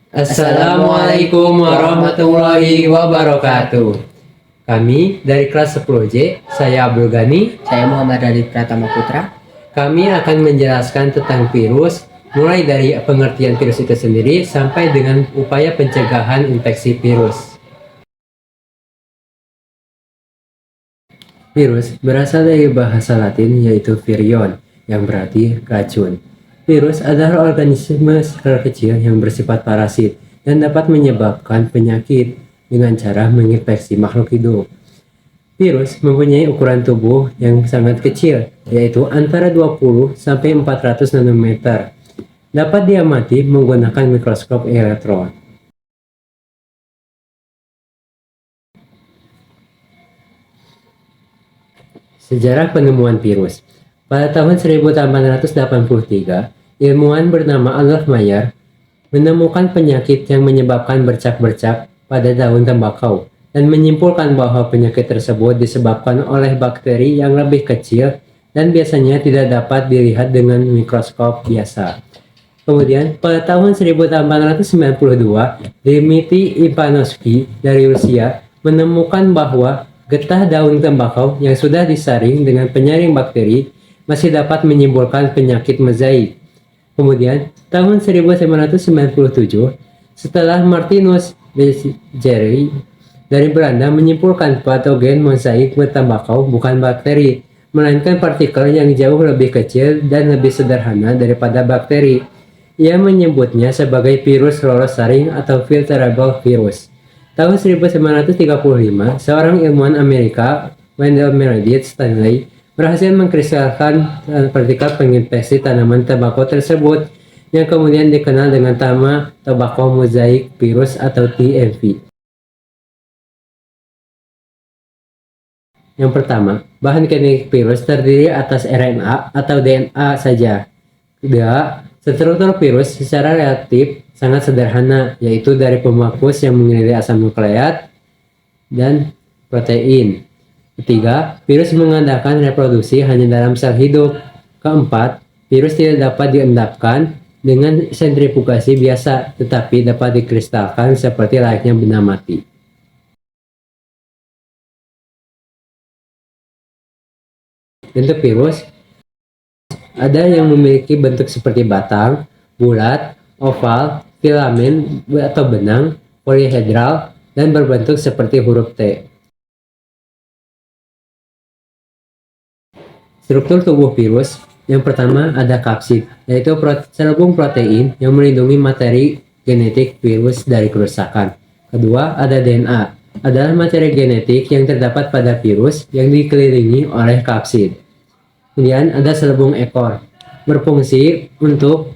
Assalamualaikum warahmatullahi wabarakatuh. Kami dari kelas 10J, saya Abdul Ghani. Saya Muhammad Radit Pratama Putra. Kami akan menjelaskan tentang virus, mulai dari pengertian virus itu sendiri sampai dengan upaya pencegahan infeksi virus. Virus berasal dari bahasa Latin yaitu virion, yang berarti racun. Virus adalah organisme skala kecil yang bersifat parasit dan dapat menyebabkan penyakit dengan cara menginfeksi makhluk hidup. Virus mempunyai ukuran tubuh yang sangat kecil, yaitu antara 20 sampai 400 nanometer. Dapat diamati menggunakan mikroskop elektron. Sejarah penemuan virus. Pada tahun 1883, ilmuwan bernama Adolf Meyer menemukan penyakit yang menyebabkan bercak-bercak pada daun tembakau dan menyimpulkan bahwa penyakit tersebut disebabkan oleh bakteri yang lebih kecil dan biasanya tidak dapat dilihat dengan mikroskop biasa. Kemudian, pada tahun 1892, Dmitry Ivanovsky dari Rusia menemukan bahwa getah daun tembakau yang sudah disaring dengan penyaring bakteri masih dapat menimbulkan penyakit mozaik. Kemudian, tahun 1997, setelah Martinus Beijeri dari Belanda menyimpulkan patogen mozaik tembakau bukan bakteri, melainkan partikel yang jauh lebih kecil dan lebih sederhana daripada bakteri. Ia menyebutnya sebagai virus lolos saring atau filterable virus. Tahun 1935, seorang ilmuwan Amerika, Wendell Meredith Stanley, berhasil mengkristalkan partikel penginfeksi tanaman tembakau tersebut yang kemudian dikenal dengan nama tobacco mosaic virus atau TMV. Yang pertama, bahan genetik virus terdiri atas RNA atau DNA saja. Kedua, struktur virus secara relatif sangat sederhana, yaitu dari pembungkus yang mengiringi asam nukleat dan protein. Ketiga, virus mengadakan reproduksi hanya dalam sel hidup. Keempat, virus tidak dapat diendapkan dengan sentrifugasi biasa, tetapi dapat dikristalkan seperti layaknya benda mati. Bentuk virus ada yang memiliki bentuk seperti batang, bulat, oval, filamen atau benang, polihedral, dan berbentuk seperti huruf T. Struktur tubuh virus. Yang pertama ada kapsid, yaitu selubung protein yang melindungi materi genetik virus dari kerusakan. Kedua ada DNA, adalah materi genetik yang terdapat pada virus yang dikelilingi oleh kapsid. Kemudian ada selubung ekor, berfungsi untuk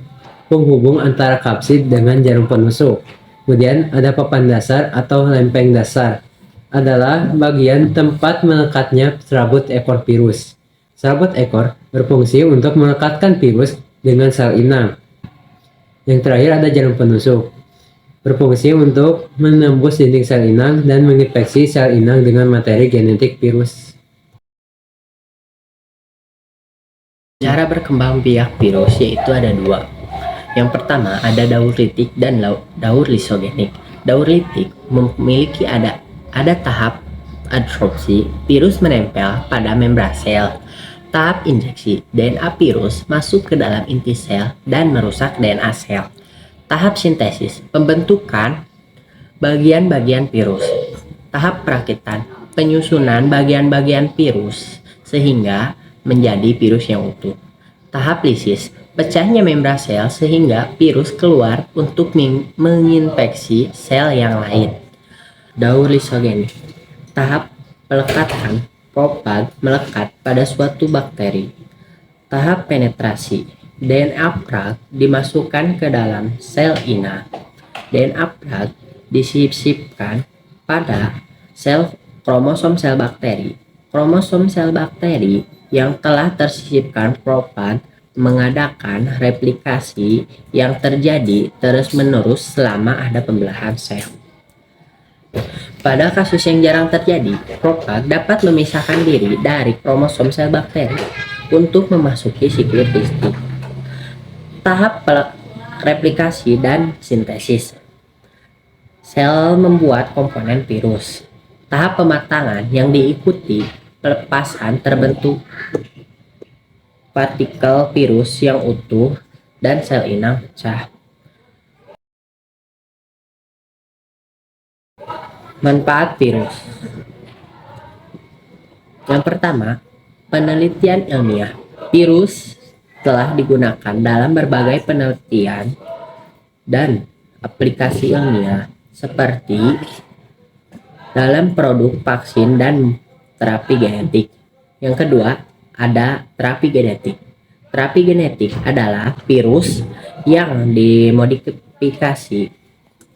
penghubung antara kapsid dengan jarum penusuk. Kemudian ada papan dasar atau lempeng dasar, adalah bagian tempat melekatnya serabut ekor virus. Serabut ekor berfungsi untuk melekatkan virus dengan sel inang. Yang terakhir ada jarum penusuk, berfungsi untuk menembus dinding sel inang dan menginfeksi sel inang dengan materi genetik virus. Cara berkembang biak virus yaitu ada dua. Yang pertama ada daur litik dan daur lisogenik. Daur litik memiliki ada tahap adsorpsi, virus menempel pada membran sel. Tahap injeksi, DNA virus masuk ke dalam inti sel dan merusak DNA sel. Tahap sintesis, pembentukan bagian-bagian virus. Tahap perakitan, penyusunan bagian-bagian virus sehingga menjadi virus yang utuh. Tahap lisis, pecahnya membran sel sehingga virus keluar untuk menginfeksi sel yang lain. Daur lisogenik, tahap pelekatan, propag melekat pada suatu bakteri. Tahap penetrasi, DNA prag dimasukkan ke dalam sel inang. DNA prag disisipkan pada kromosom sel bakteri. Kromosom sel bakteri yang telah tersisipkan propag mengadakan replikasi yang terjadi terus-menerus selama ada pembelahan sel. Pada kasus yang jarang terjadi, propag dapat memisahkan diri dari kromosom sel bakteri untuk memasuki siklus distik. Tahap replikasi dan sintesis. Sel membuat komponen virus. Tahap pematangan yang diikuti pelepasan terbentuk partikel virus yang utuh dan sel inang pecah. Manfaat virus. Yang pertama, penelitian ilmiah. Virus telah digunakan dalam berbagai penelitian dan aplikasi ilmiah seperti dalam produk vaksin dan terapi genetik. Yang kedua, ada terapi genetik. Terapi genetik adalah virus yang dimodifikasi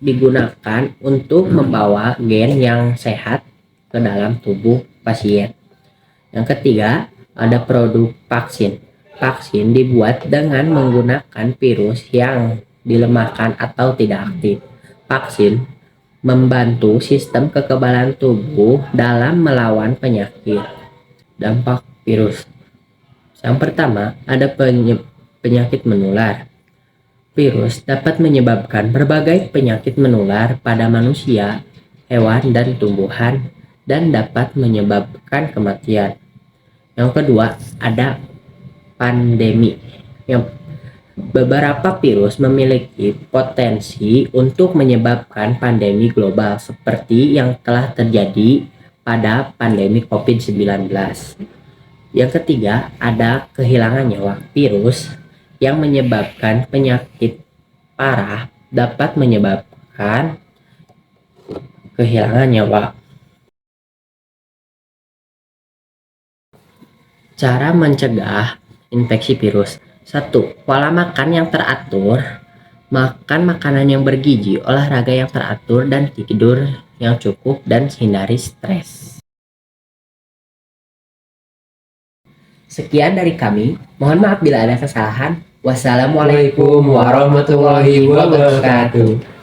digunakan untuk membawa gen yang sehat ke dalam tubuh pasien. Yang ketiga, ada produk vaksin. Vaksin dibuat dengan menggunakan virus yang dilemahkan atau tidak aktif. Vaksin membantu sistem kekebalan tubuh dalam melawan penyakit. Dampak virus. Yang pertama, ada penyakit menular. Virus dapat menyebabkan berbagai penyakit menular pada manusia, hewan, dan tumbuhan, dan dapat menyebabkan kematian. Yang kedua, ada pandemi. Yang beberapa virus memiliki potensi untuk menyebabkan pandemi global seperti yang telah terjadi pada pandemi COVID-19. Yang ketiga, ada kehilangan nyawa. Virus yang menyebabkan penyakit parah dapat menyebabkan kehilangan nyawa. Cara mencegah infeksi virus. 1. Pola makan yang teratur. Makan makanan yang bergizi, olahraga yang teratur, dan tidur yang cukup, dan hindari stres. Sekian dari kami. Mohon maaf bila ada kesalahan. Wassalamualaikum warahmatullahi wabarakatuh.